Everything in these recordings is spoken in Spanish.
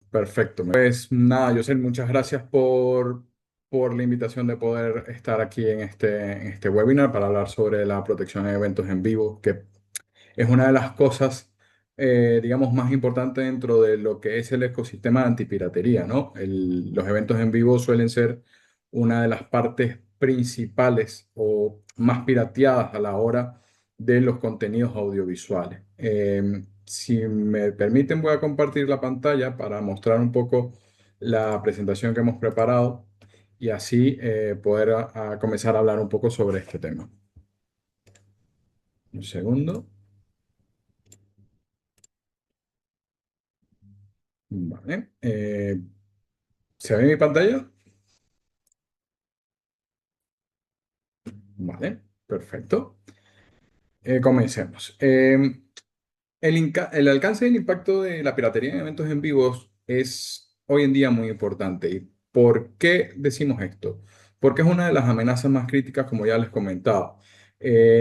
Perfecto. Pues nada, José, muchas gracias por la invitación de poder estar aquí en este webinar para hablar sobre la protección de eventos en vivo, que es una de las cosas, digamos, más importantes dentro de lo que es el ecosistema de antipiratería, ¿no? Los eventos en vivo suelen ser una de las partes principales o más pirateadas a la hora de los contenidos audiovisuales. Si me permiten, voy a compartir la pantalla para mostrar un poco la presentación que hemos preparado y así poder a comenzar a hablar un poco sobre este tema. Un segundo. Vale. ¿Se ve mi pantalla? Vale, perfecto. Comencemos. El alcance y el impacto de la piratería en eventos en vivos es hoy en día muy importante. ¿Y por qué decimos esto? Porque es una de las amenazas más críticas, como ya les comentaba.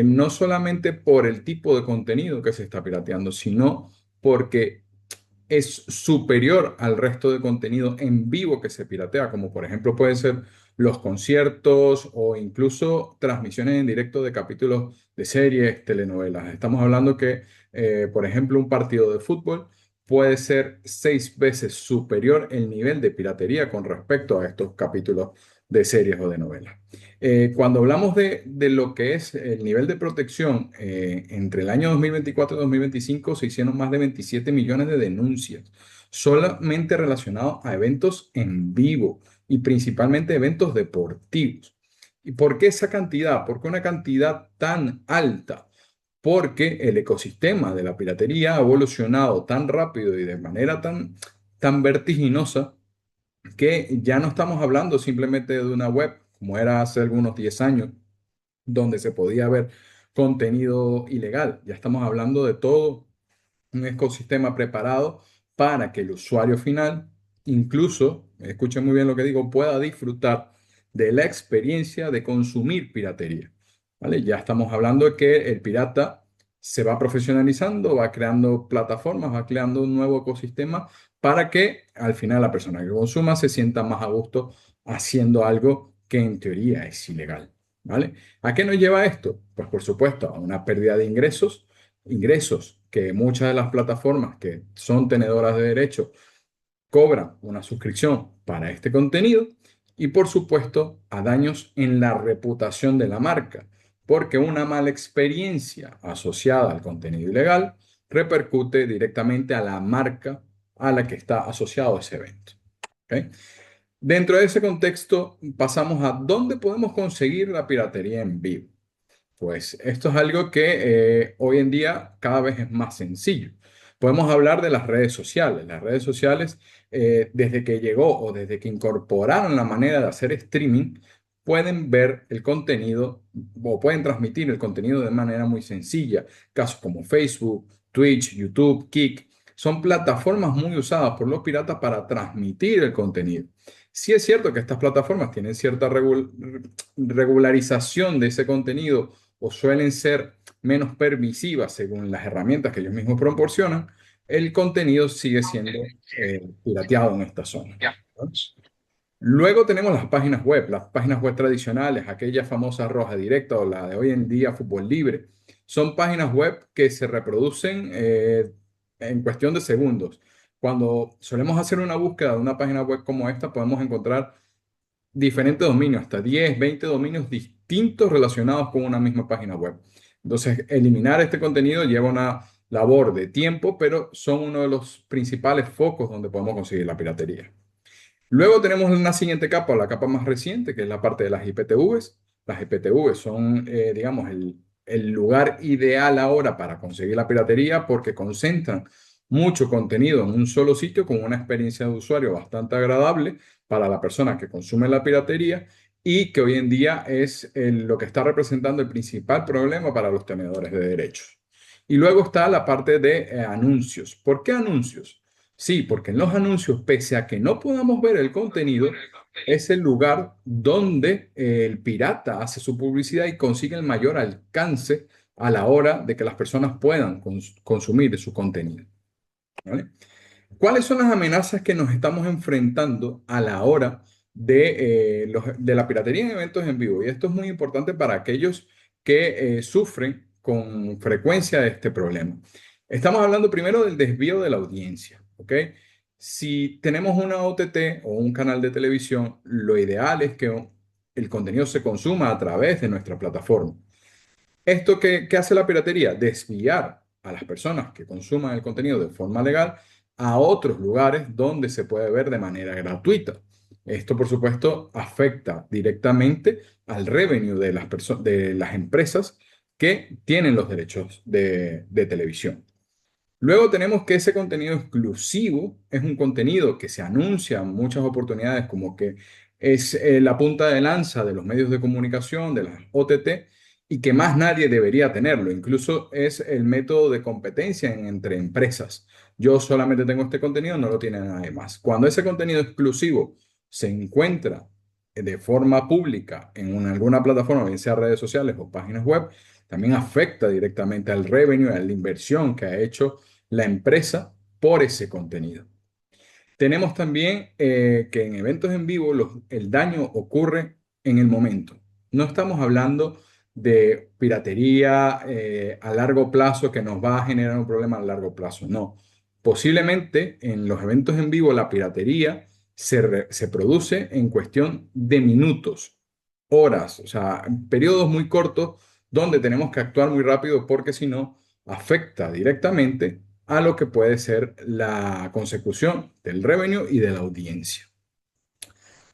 No solamente por el tipo de contenido que se está pirateando, sino porque es superior al resto de contenido en vivo que se piratea, como por ejemplo pueden ser los conciertos o incluso transmisiones en directo de capítulos de series, telenovelas. Estamos hablando que, por ejemplo, un partido de fútbol puede ser 6 veces superior el nivel de piratería con respecto a estos capítulos de series o de novelas. Cuando hablamos de lo que es el nivel de protección, entre el año 2024 y 2025 se hicieron más de 27 millones de denuncias solamente relacionados a eventos en vivo y principalmente eventos deportivos. ¿Y por qué esa cantidad? ¿Por qué una cantidad tan alta? Porque el ecosistema de la piratería ha evolucionado tan rápido y de manera tan vertiginosa que ya no estamos hablando simplemente de una web, como era hace algunos 10 años, donde se podía ver contenido ilegal. Ya estamos hablando de todo un ecosistema preparado para que el usuario final, incluso, escuchen muy bien lo que digo, pueda disfrutar de la experiencia de consumir piratería. ¿Vale? Ya estamos hablando de que el pirata se va profesionalizando, va creando plataformas, va creando un nuevo ecosistema para que al final la persona que consuma se sienta más a gusto haciendo algo que en teoría es ilegal. ¿Vale? ¿A qué nos lleva esto? Pues por supuesto a una pérdida de ingresos que muchas de las plataformas que son tenedoras de derechos cobran una suscripción para este contenido y por supuesto a daños en la reputación de la marca, porque una mala experiencia asociada al contenido ilegal repercute directamente a la marca a la que está asociado ese evento. ¿Ok? Dentro de ese contexto pasamos a dónde podemos conseguir la piratería en vivo. Pues esto es algo que hoy en día cada vez es más sencillo. Podemos hablar de las redes sociales. Las redes sociales, desde que llegó o desde que incorporaron la manera de hacer streaming, pueden ver el contenido o pueden transmitir el contenido de manera muy sencilla. Casos como Facebook, Twitch, YouTube, Kick, son plataformas muy usadas por los piratas para transmitir el contenido. Sí es cierto que estas plataformas tienen cierta regularización de ese contenido o suelen ser menos permisivas según las herramientas que ellos mismos proporcionan, el contenido sigue siendo pirateado en esta zona. ¿No? Luego tenemos las páginas web tradicionales, aquella famosa Roja Directa o la de hoy en día Fútbol Libre. Son páginas web que se reproducen en cuestión de segundos. Cuando solemos hacer una búsqueda de una página web como esta, podemos encontrar diferentes dominios, hasta 10, 20 dominios distintos relacionados con una misma página web. Entonces, eliminar este contenido lleva una labor de tiempo, pero son uno de los principales focos donde podemos conseguir la piratería. Luego tenemos una siguiente capa, la capa más reciente, que es la parte de las IPTVs. Las IPTVs son, digamos, el lugar ideal ahora para conseguir la piratería porque concentran mucho contenido en un solo sitio con una experiencia de usuario bastante agradable para la persona que consume la piratería y que hoy en día es lo que está representando el principal problema para los tenedores de derechos. Y luego está la parte de anuncios. ¿Por qué anuncios? Sí, porque en los anuncios, pese a que no podamos ver el contenido, es el lugar donde el pirata hace su publicidad y consigue el mayor alcance a la hora de que las personas puedan consumir su contenido. ¿Vale? ¿Cuáles son las amenazas que nos estamos enfrentando a la hora de la piratería en eventos en vivo? Y esto es muy importante para aquellos que sufren con frecuencia de este problema. Estamos hablando primero del desvío de la audiencia, ¿ok? Si tenemos una OTT o un canal de televisión, lo ideal es que el contenido se consuma a través de nuestra plataforma. ¿Esto qué hace la piratería? Desviar a las personas que consuman el contenido de forma legal a otros lugares donde se puede ver de manera gratuita. Esto, por supuesto, afecta directamente al revenue de de las empresas que tienen los derechos de televisión. Luego tenemos que ese contenido exclusivo es un contenido que se anuncia en muchas oportunidades como que es la punta de lanza de los medios de comunicación, de las OTT, y que más nadie debería tenerlo. Incluso es el método de competencia entre empresas. Yo solamente tengo este contenido, no lo tiene nadie más. Cuando ese contenido exclusivo se encuentra de forma pública en alguna plataforma, bien sea redes sociales o páginas web, también afecta directamente al revenue, a la inversión que ha hecho la empresa por ese contenido. Tenemos también que en eventos en vivo el daño ocurre en el momento. No estamos hablando de piratería a largo plazo que nos va a generar un problema a largo plazo. No. Posiblemente en los eventos en vivo la piratería se produce en cuestión de minutos, horas, o sea, periodos muy cortos donde tenemos que actuar muy rápido porque si no afecta directamente a lo que puede ser la consecución del revenue y de la audiencia.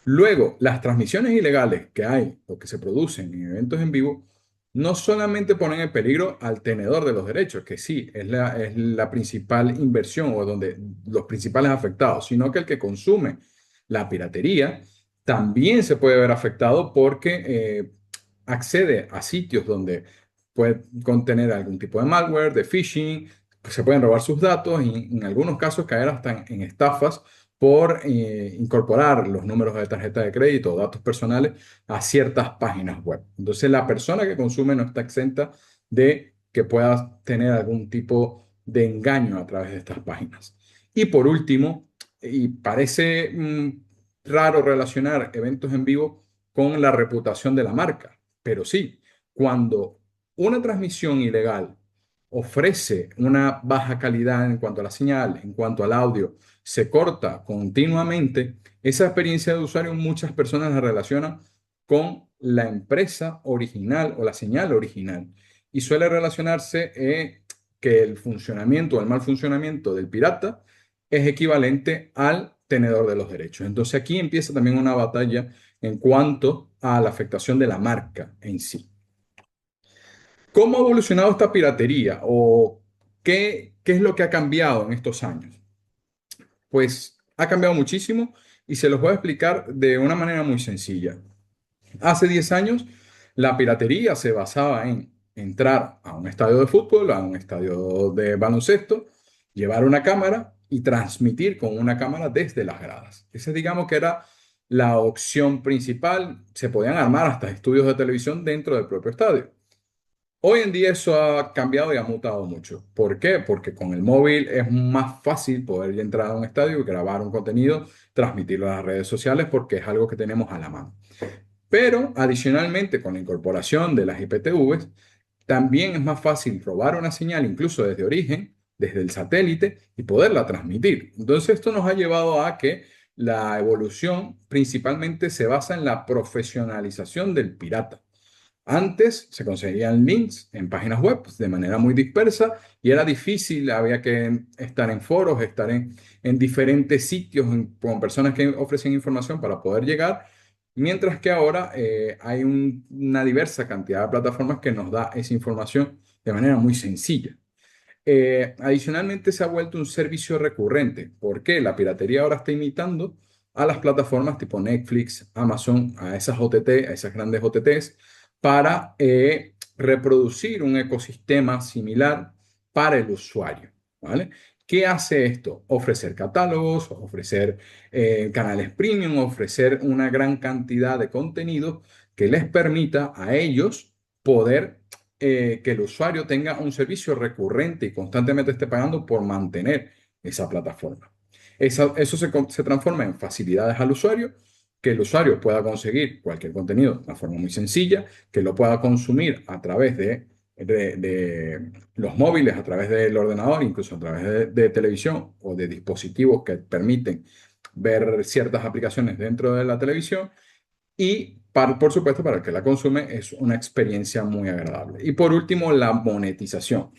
Luego, las transmisiones ilegales que hay o que se producen en eventos en vivo no solamente ponen en peligro al tenedor de los derechos, que sí, es la principal inversión o donde los principales afectados, sino que el que consume la piratería también se puede ver afectado porque accede a sitios donde puede contener algún tipo de malware, de phishing, pues se pueden robar sus datos y en algunos casos caer hasta en estafas por incorporar los números de tarjeta de crédito o datos personales a ciertas páginas web. Entonces, la persona que consume no está exenta de que pueda tener algún tipo de engaño a través de estas páginas. Y por último, y parece raro relacionar eventos en vivo con la reputación de la marca, pero sí, cuando una transmisión ilegal ofrece una baja calidad en cuanto a la señal, en cuanto al audio, se corta continuamente, esa experiencia de usuario muchas personas la relacionan con la empresa original o la señal original y suele relacionarse que el funcionamiento o el mal funcionamiento del pirata es equivalente al tenedor de los derechos. Entonces aquí empieza también una batalla en cuanto a la afectación de la marca en sí. ¿Cómo ha evolucionado esta piratería o qué es lo que ha cambiado en estos años? Pues ha cambiado muchísimo y se los voy a explicar de una manera muy sencilla. Hace 10 años, la piratería se basaba en entrar a un estadio de fútbol, a un estadio de baloncesto, llevar una cámara y transmitir con una cámara desde las gradas. Esa, digamos que era la opción principal. Se podían armar hasta estudios de televisión dentro del propio estadio. Hoy en día eso ha cambiado y ha mutado mucho. ¿Por qué? Porque con el móvil es más fácil poder entrar a un estadio y grabar un contenido, transmitirlo a las redes sociales porque es algo que tenemos a la mano. Pero adicionalmente, con la incorporación de las IPTVs, también es más fácil robar una señal incluso desde origen, desde el satélite, y poderla transmitir. Entonces, esto nos ha llevado a que la evolución principalmente se basa en la profesionalización del pirata. Antes se conseguían links en páginas web de manera muy dispersa y era difícil, había que estar en foros, estar en diferentes sitios con personas que ofrecen información para poder llegar, mientras que ahora hay una diversa cantidad de plataformas que nos da esa información de manera muy sencilla. Adicionalmente se ha vuelto un servicio recurrente. ¿Por qué? La piratería ahora está imitando a las plataformas tipo Netflix, Amazon, a esas OTT, a esas grandes OTTs, para reproducir un ecosistema similar para el usuario, ¿vale? ¿Qué hace esto? Ofrecer catálogos, ofrecer canales premium, ofrecer una gran cantidad de contenido que les permita a ellos poder que el usuario tenga un servicio recurrente y constantemente esté pagando por mantener esa plataforma. Eso se transforma en facilidades al usuario, que el usuario pueda conseguir cualquier contenido de una forma muy sencilla, que lo pueda consumir a través de los móviles, a través del ordenador, incluso a través de televisión o de dispositivos que permiten ver ciertas aplicaciones dentro de la televisión y, por supuesto, para el que la consume es una experiencia muy agradable. Y por último, la monetización.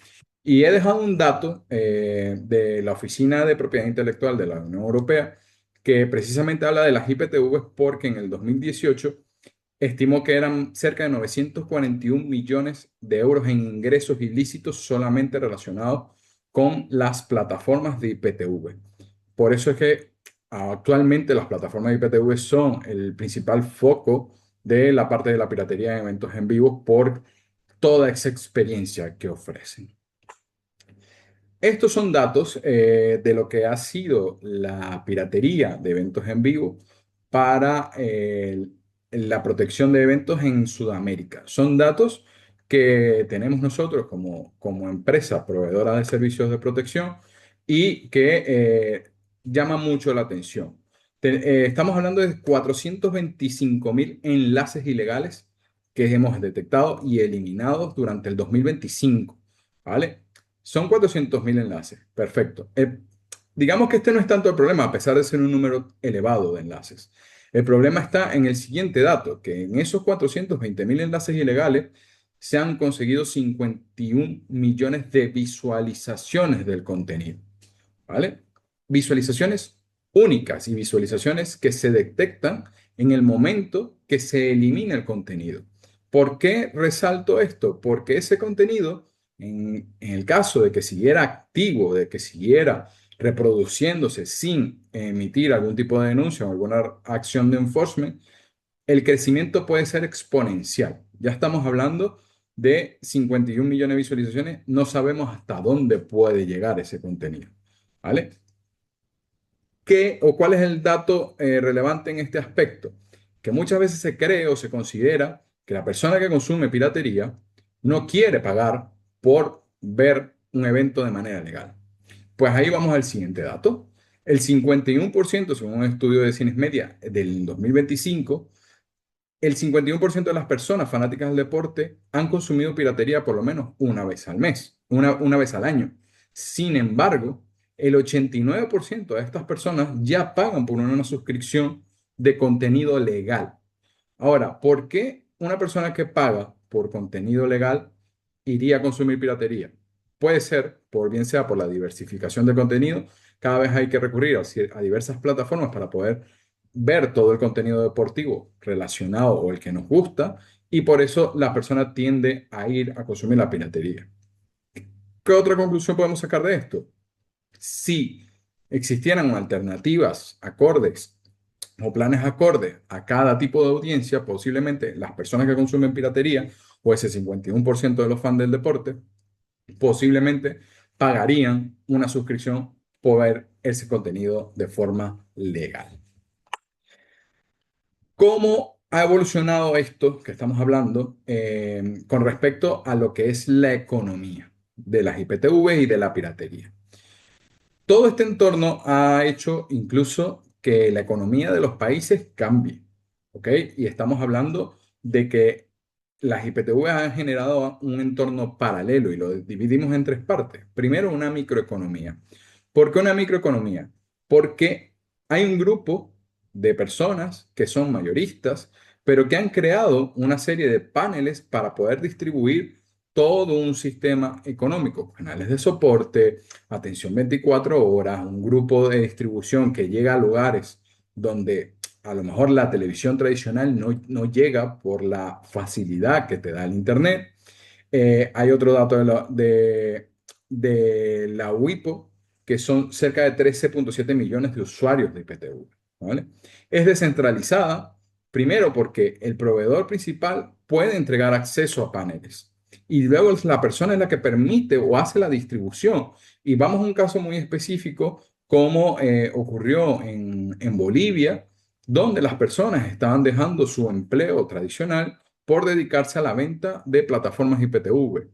Y he dejado un dato de la Oficina de Propiedad Intelectual de la Unión Europea que precisamente habla de las IPTV porque en el 2018 estimó que eran cerca de 941 millones de euros en ingresos ilícitos solamente relacionados con las plataformas de IPTV. Por eso es que actualmente las plataformas de IPTV son el principal foco de la parte de la piratería en eventos en vivo por toda esa experiencia que ofrecen. Estos son datos de lo que ha sido la piratería de eventos en vivo para la protección de eventos en Sudamérica. Son datos que tenemos nosotros como empresa proveedora de servicios de protección y que llaman mucho la atención. Estamos hablando de 425.000 enlaces ilegales que hemos detectado y eliminado durante el 2025, ¿vale? Son 400.000 enlaces. Perfecto. Digamos que este no es tanto el problema, a pesar de ser un número elevado de enlaces. El problema está en el siguiente dato, que en esos 420.000 enlaces ilegales se han conseguido 51 millones de visualizaciones del contenido. ¿Vale? Visualizaciones únicas y visualizaciones que se detectan en el momento que se elimina el contenido. ¿Por qué resalto esto? Porque ese contenido, en el caso de que siguiera activo, de que siguiera reproduciéndose sin emitir algún tipo de denuncia o alguna acción de enforcement, el crecimiento puede ser exponencial. Ya estamos hablando de 51 millones de visualizaciones, no sabemos hasta dónde puede llegar ese contenido. ¿Vale? ¿Qué o cuál es el dato relevante en este aspecto? Que muchas veces se cree o se considera que la persona que consume piratería no quiere pagar por ver un evento de manera legal. Pues ahí vamos al siguiente dato. El 51%, según un estudio de Cines Media del 2025, el 51% de las personas fanáticas del deporte han consumido piratería por lo menos una vez al mes, una vez al año. Sin embargo, el 89% de estas personas ya pagan por una suscripción de contenido legal. Ahora, ¿por qué una persona que paga por contenido legal iría a consumir piratería? Puede ser, por bien sea por la diversificación de contenido, cada vez hay que recurrir a diversas plataformas para poder ver todo el contenido deportivo relacionado o el que nos gusta, y por eso la persona tiende a ir a consumir la piratería. ¿Qué otra conclusión podemos sacar de esto? Si existieran alternativas acordes o planes acordes a cada tipo de audiencia, posiblemente las personas que consumen piratería o ese 51% de los fans del deporte, posiblemente pagarían una suscripción por ver ese contenido de forma legal. ¿Cómo ha evolucionado esto que estamos hablando con respecto a lo que es la economía de las IPTV y de la piratería? Todo este entorno ha hecho incluso que la economía de los países cambie, ¿ok? Y estamos hablando de que las IPTV han generado un entorno paralelo y lo dividimos en tres partes. Primero, una microeconomía. ¿Por qué una microeconomía? Porque hay un grupo de personas que son mayoristas, pero que han creado una serie de paneles para poder distribuir todo un sistema económico, canales de soporte, atención 24 horas, un grupo de distribución que llega a lugares donde a lo mejor la televisión tradicional no llega por la facilidad que te da el Internet. Hay otro dato de la WIPO, que son cerca de 13,7 millones de usuarios de IPTV, ¿vale? Es descentralizada, primero porque el proveedor principal puede entregar acceso a paneles y luego es la persona es la que permite o hace la distribución. Y vamos a un caso muy específico como ocurrió en Bolivia, donde las personas estaban dejando su empleo tradicional por dedicarse a la venta de plataformas IPTV.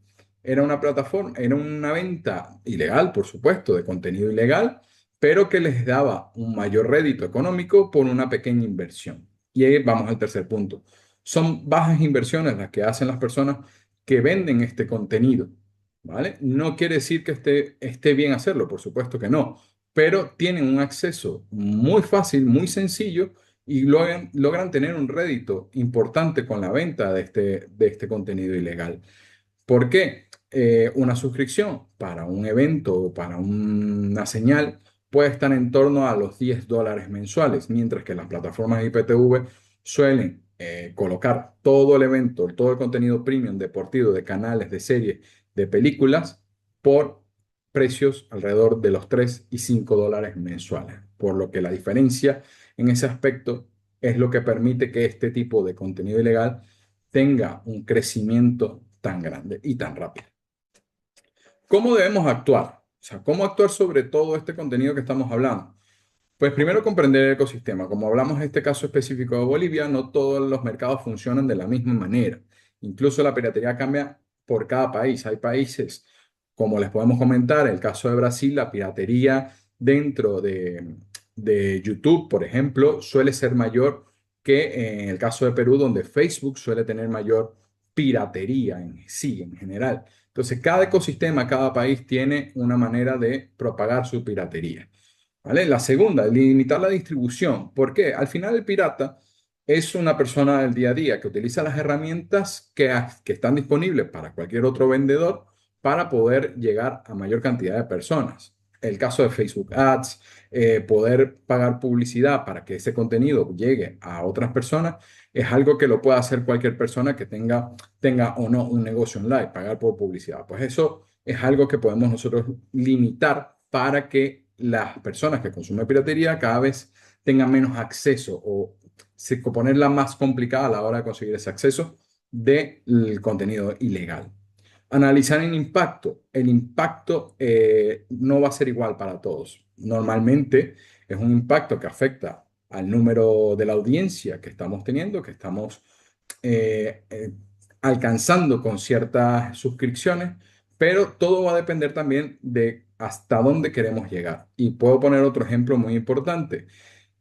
Era una plataforma, era una venta ilegal, por supuesto, de contenido ilegal, pero que les daba un mayor rédito económico por una pequeña inversión. Y ahí vamos al tercer punto. Son bajas inversiones las que hacen las personas que venden este contenido, ¿vale? No quiere decir que esté bien hacerlo, por supuesto que no, pero tienen un acceso muy fácil, muy sencillo y logran tener un rédito importante con la venta de este contenido ilegal. ¿Por qué? Una suscripción para un evento o para una señal puede estar en torno a los $10 mensuales, mientras que las plataformas IPTV suelen colocar todo el evento, todo el contenido premium deportivo de canales, de series, de películas por precios alrededor de los $3 y $5 mensuales. Por lo que la diferencia en ese aspecto es lo que permite que este tipo de contenido ilegal tenga un crecimiento tan grande y tan rápido. ¿Cómo debemos actuar? O sea, ¿cómo actuar sobre todo este contenido que estamos hablando? Pues primero comprender el ecosistema. Como hablamos en este caso específico de Bolivia, no todos los mercados funcionan de la misma manera. Incluso la piratería cambia por cada país. Hay países, como les podemos comentar, el caso de Brasil, la piratería dentro de YouTube, por ejemplo, suele ser mayor que en el caso de Perú, donde Facebook suele tener mayor piratería en sí, en general. Entonces, cada ecosistema, cada país tiene una manera de propagar su piratería. ¿Vale? La segunda, limitar la distribución. ¿Por qué? Al final el pirata es una persona del día a día que utiliza las herramientas que están disponibles para cualquier otro vendedor para poder llegar a mayor cantidad de personas. El caso de Facebook Ads, poder pagar publicidad para que ese contenido llegue a otras personas, es algo que lo puede hacer cualquier persona que tenga o no un negocio online, pagar por publicidad. Pues eso es algo que podemos nosotros limitar para que las personas que consumen piratería cada vez tengan menos acceso o ponerla más complicada a la hora de conseguir ese acceso del contenido ilegal. Analizar el impacto. El impacto no va a ser igual para todos. Normalmente es un impacto que afecta al número de la audiencia que estamos teniendo, que estamos eh, eh, alcanzando con ciertas suscripciones, pero todo va a depender también de hasta dónde queremos llegar. Y puedo poner otro ejemplo muy importante.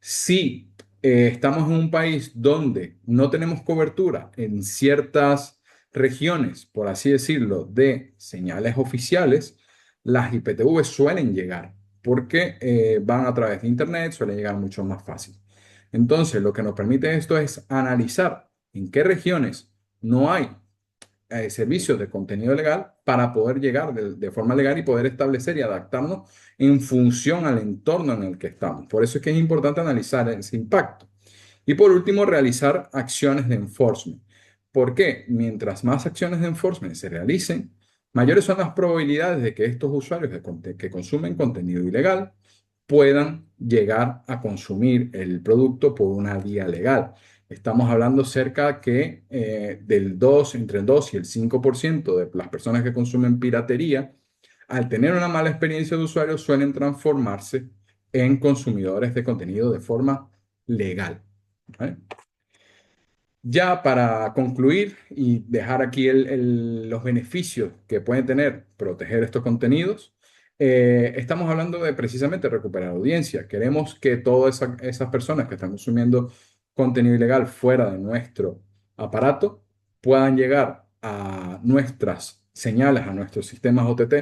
Si estamos en un país donde no tenemos cobertura en ciertas regiones, por así decirlo, de señales oficiales, las IPTV suelen llegar porque van a través de Internet, suelen llegar mucho más fácil. Entonces, lo que nos permite esto es analizar en qué regiones no hay servicios de contenido legal para poder llegar de forma legal y poder establecer y adaptarnos en función al entorno en el que estamos. Por eso es que es importante analizar ese impacto. Y por último, realizar acciones de enforcement. ¿Por qué? Mientras más acciones de enforcement se realicen, mayores son las probabilidades de que estos usuarios que consumen contenido ilegal puedan llegar a consumir el producto por una vía legal. Estamos hablando cerca que entre el 2 y el 5% de las personas que consumen piratería, al tener una mala experiencia de usuario, suelen transformarse en consumidores de contenido de forma legal. ¿Vale? Ya para concluir y dejar aquí los beneficios que pueden tener proteger estos contenidos, estamos hablando de precisamente recuperar audiencia. Queremos que todas esas personas que están consumiendo contenido ilegal fuera de nuestro aparato puedan llegar a nuestras señales, a nuestros sistemas OTT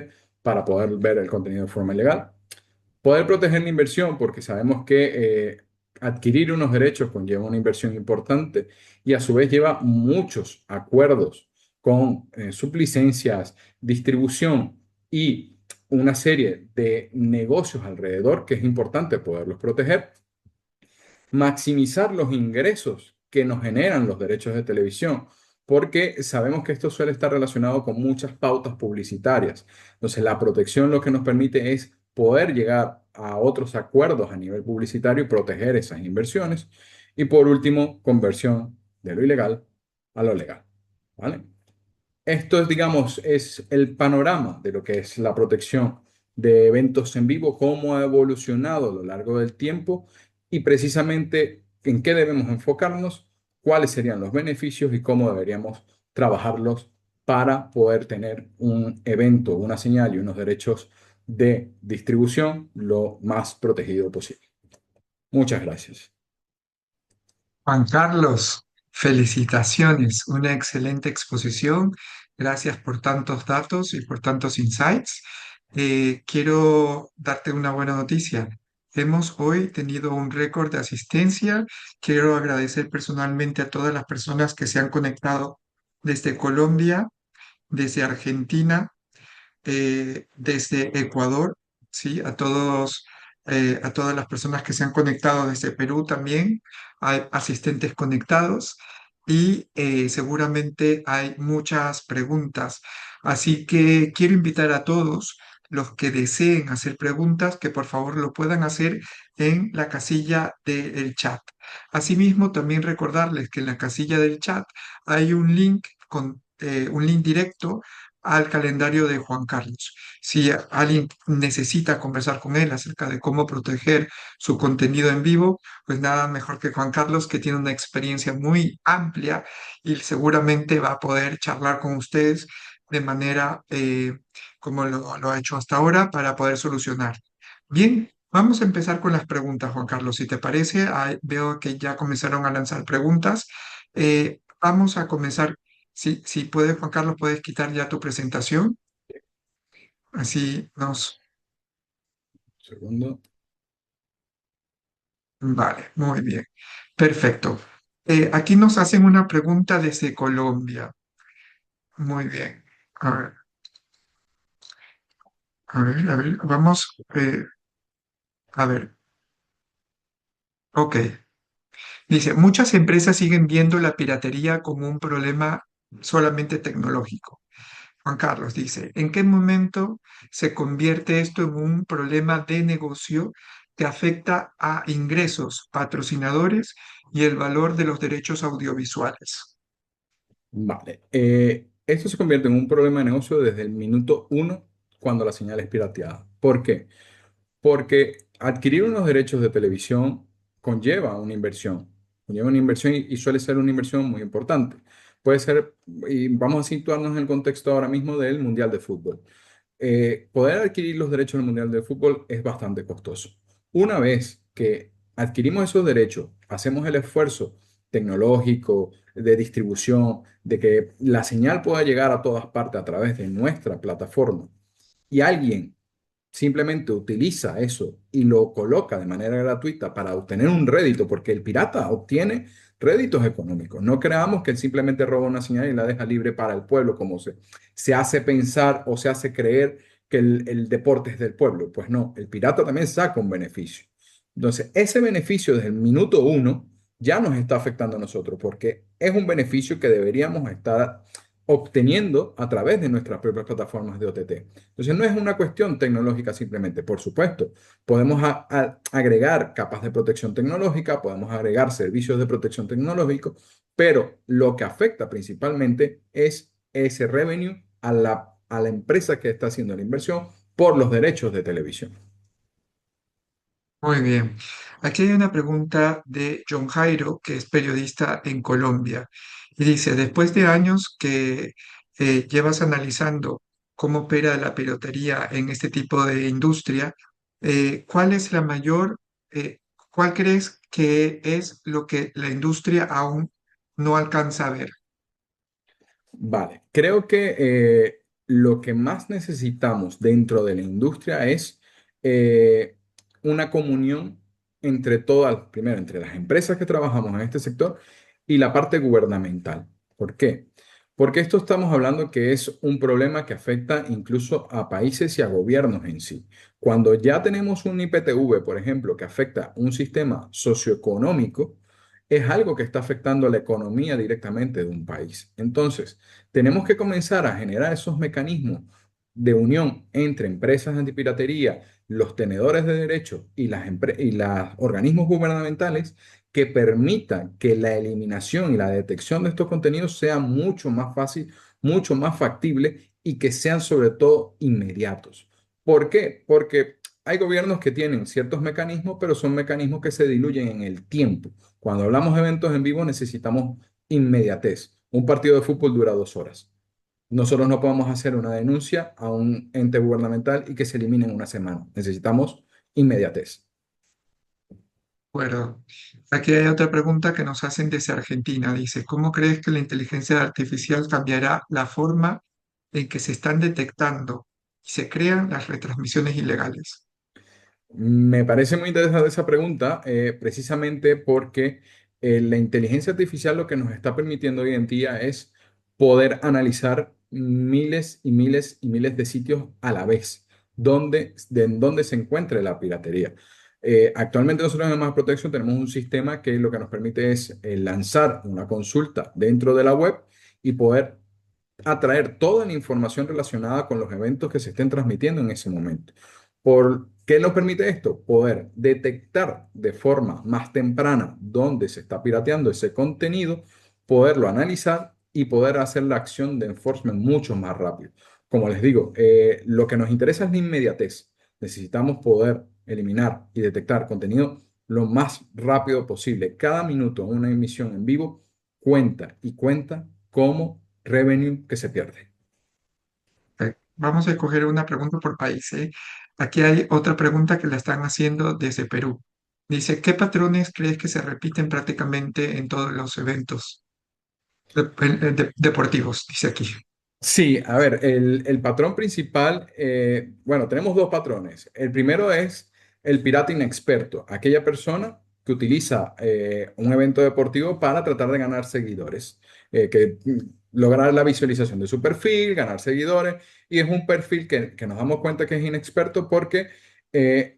para poder ver el contenido de forma legal. Poder proteger la inversión, porque sabemos que adquirir unos derechos conlleva una inversión importante y a su vez lleva muchos acuerdos con sublicencias, distribución y una serie de negocios alrededor que es importante poderlos proteger. Maximizar los ingresos que nos generan los derechos de televisión, porque sabemos que esto suele estar relacionado con muchas pautas publicitarias. Entonces, la protección lo que nos permite es poder llegar a otros acuerdos a nivel publicitario y proteger esas inversiones. Y por último, conversión de lo ilegal a lo legal. ¿Vale? Esto es, digamos, es el panorama de lo que es la protección de eventos en vivo, cómo ha evolucionado a lo largo del tiempo y precisamente en qué debemos enfocarnos, cuáles serían los beneficios y cómo deberíamos trabajarlos para poder tener un evento, una señal y unos derechos de distribución lo más protegido posible. Muchas gracias. Juan Carlos, felicitaciones, una excelente exposición. Gracias por tantos datos y por tantos insights. Quiero darte una buena noticia. Hemos hoy tenido un récord de asistencia. Quiero agradecer personalmente a todas las personas que se han conectado desde Colombia, desde Argentina, desde Ecuador, ¿sí? A todas las personas que se han conectado desde Perú también, hay asistentes conectados y seguramente hay muchas preguntas. Así que quiero invitar a todos los que deseen hacer preguntas que por favor lo puedan hacer en la casilla del chat. Asimismo, también recordarles que en la casilla del chat hay un link directo al calendario de Juan Carlos. Si alguien necesita conversar con él acerca de cómo proteger su contenido en vivo, pues nada mejor que Juan Carlos, que tiene una experiencia muy amplia y seguramente va a poder charlar con ustedes de manera como lo ha hecho hasta ahora para poder solucionar. Bien, vamos a empezar con las preguntas, Juan Carlos. Si te parece, veo que ya comenzaron a lanzar preguntas. Vamos a comenzar. Si puedes, Juan Carlos, puedes quitar ya tu presentación. Así nos... Segundo. Vale, muy bien. Perfecto. Aquí nos hacen una pregunta desde Colombia. Muy bien. A ver, vamos. A ver, ok. Dice, muchas empresas siguen viendo la piratería como un problema solamente tecnológico. Juan Carlos dice, ¿en qué momento se convierte esto en un problema de negocio que afecta a ingresos, patrocinadores y el valor de los derechos audiovisuales? Vale. Esto se convierte en un problema de negocio desde el minuto uno cuando la señal es pirateada. ¿Por qué? Porque adquirir unos derechos de televisión conlleva una inversión y suele ser una inversión muy importante. Puede ser, y vamos a situarnos en el contexto ahora mismo del Mundial de Fútbol. Poder adquirir los derechos del Mundial de Fútbol es bastante costoso. Una vez que adquirimos esos derechos, hacemos el esfuerzo tecnológico, de distribución, de que la señal pueda llegar a todas partes a través de nuestra plataforma y alguien simplemente utiliza eso y lo coloca de manera gratuita para obtener un rédito, porque el pirata obtiene réditos económicos. No creamos que él simplemente roba una señal y la deja libre para el pueblo, como se hace pensar o se hace creer que el deporte es del pueblo. Pues no, el pirata también saca un beneficio. Entonces, ese beneficio desde el minuto uno ya nos está afectando a nosotros, porque es un beneficio que deberíamos estar obteniendo a través de nuestras propias plataformas de OTT. Entonces, no es una cuestión tecnológica simplemente, por supuesto. Podemos agregar capas de protección tecnológica, podemos agregar servicios de protección tecnológico, pero lo que afecta principalmente es ese revenue a la empresa que está haciendo la inversión por los derechos de televisión. Muy bien. Aquí hay una pregunta de John Jairo, que es periodista en Colombia, y dice, después de años que llevas analizando cómo opera la piratería en este tipo de industria, ¿cuál es la mayor, cuál crees que es lo que la industria aún no alcanza a ver? Vale, creo que lo que más necesitamos dentro de la industria es eh, una comunión entre todas, primero entre las empresas que trabajamos en este sector y la parte gubernamental. ¿Por qué? Porque esto estamos hablando que es un problema que afecta incluso a países y a gobiernos en sí. Cuando ya tenemos un IPTV, por ejemplo, que afecta un sistema socioeconómico, es algo que está afectando a la economía directamente de un país. Entonces, tenemos que comenzar a generar esos mecanismos de unión entre empresas antipiratería, los tenedores de derechos y y los organismos gubernamentales que permitan que la eliminación y la detección de estos contenidos sea mucho más fácil, mucho más factible y que sean sobre todo inmediatos. ¿Por qué? Porque hay gobiernos que tienen ciertos mecanismos, pero son mecanismos que se diluyen en el tiempo. Cuando hablamos de eventos en vivo necesitamos inmediatez. Un partido de fútbol dura 2 horas. Nosotros no podemos hacer una denuncia a un ente gubernamental y que se elimine en una semana. Necesitamos inmediatez. Acuerdo. Aquí hay otra pregunta que nos hacen desde Argentina. Dice, ¿cómo crees que la inteligencia artificial cambiará la forma en que se están detectando y se crean las retransmisiones ilegales? Me parece muy interesante esa pregunta, precisamente porque la inteligencia artificial lo que nos está permitiendo hoy en día es poder analizar miles y miles y miles de sitios a la vez, en donde se encuentre la piratería. Actualmente nosotros en Más Protección tenemos un sistema que lo que nos permite es lanzar una consulta dentro de la web y poder atraer toda la información relacionada con los eventos que se estén transmitiendo en ese momento. ¿Por qué nos permite esto? Poder detectar de forma más temprana dónde se está pirateando ese contenido, poderlo analizar y poder hacer la acción de enforcement mucho más rápido. Como les digo, lo que nos interesa es la inmediatez. Necesitamos poder eliminar y detectar contenido lo más rápido posible. Cada minuto en una emisión en vivo cuenta y cuenta como revenue que se pierde. Vamos a escoger una pregunta por país, ¿eh? Aquí hay otra pregunta que la están haciendo desde Perú. Dice, ¿qué patrones crees que se repiten prácticamente en todos los eventos deportivos? Dice aquí. Sí, a ver, el patrón principal, bueno, tenemos dos patrones. El primero es el pirata inexperto, aquella persona que utiliza un evento deportivo para tratar de ganar seguidores, lograr la visualización de su perfil, ganar seguidores, y es un perfil que nos damos cuenta que es inexperto porque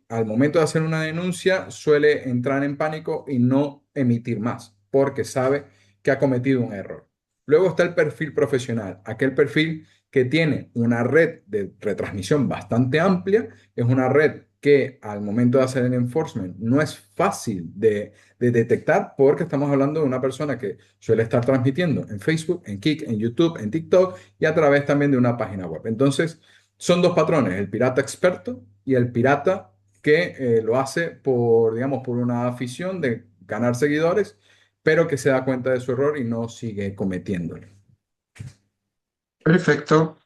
al momento de hacer una denuncia suele entrar en pánico y no emitir más, porque sabe que ha cometido un error. Luego está el perfil profesional, aquel perfil que tiene una red de retransmisión bastante amplia, es una red que al momento de hacer el enforcement no es fácil de detectar porque estamos hablando de una persona que suele estar transmitiendo en Facebook, en Kik, en YouTube, en TikTok y a través también de una página web. Entonces, son dos patrones, el pirata experto y el pirata que lo hace por, digamos, por una afición de ganar seguidores pero que se da cuenta de su error y no sigue cometiéndolo. Perfecto.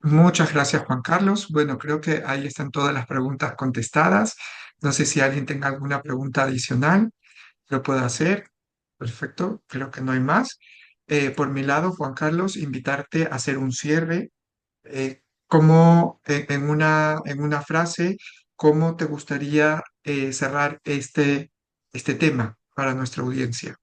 Muchas gracias, Juan Carlos. Bueno, creo que ahí están todas las preguntas contestadas. No sé si alguien tenga alguna pregunta adicional, lo puede hacer. Perfecto, creo que no hay más. Por mi lado, Juan Carlos, invitarte a hacer un cierre. ¿Cómo, en una frase, cómo te gustaría cerrar este tema para nuestra audiencia?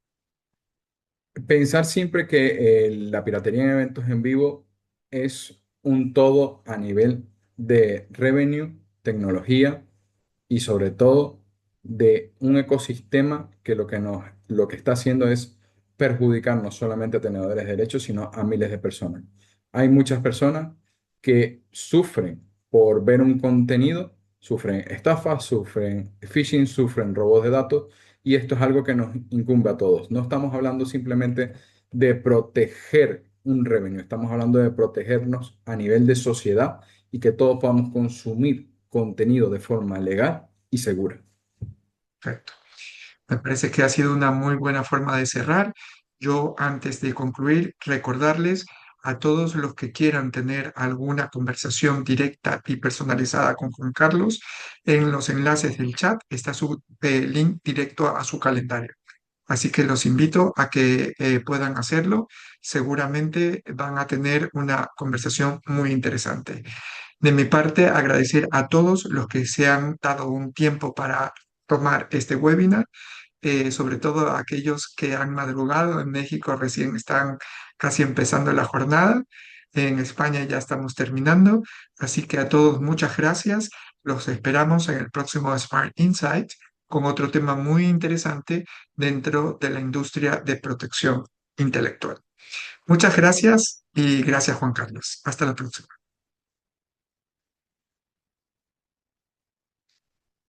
Pensar siempre que la piratería en eventos en vivo es un todo a nivel de revenue, tecnología y sobre todo de un ecosistema que lo que está haciendo es perjudicar no solamente a tenedores de derechos, sino a miles de personas. Hay muchas personas que sufren por ver un contenido, sufren estafas, sufren phishing, sufren robos de datos y esto es algo que nos incumbe a todos. No estamos hablando simplemente de proteger un revenue, estamos hablando de protegernos a nivel de sociedad y que todos podamos consumir contenido de forma legal y segura. Perfecto. Me parece que ha sido una muy buena forma de cerrar. Yo, antes de concluir, recordarles a todos los que quieran tener alguna conversación directa y personalizada con Juan Carlos, en los enlaces del chat está su link directo a su calendario. Así que los invito a que puedan hacerlo. Seguramente van a tener una conversación muy interesante. De mi parte, agradecer a todos los que se han dado un tiempo para tomar este webinar, sobre todo a aquellos que han madrugado. En México recién están casi empezando la jornada. En España ya estamos terminando. Así que a todos muchas gracias. Los esperamos en el próximo Smart Insight con otro tema muy interesante dentro de la industria de protección intelectual. Muchas gracias y gracias, Juan Carlos. Hasta la próxima.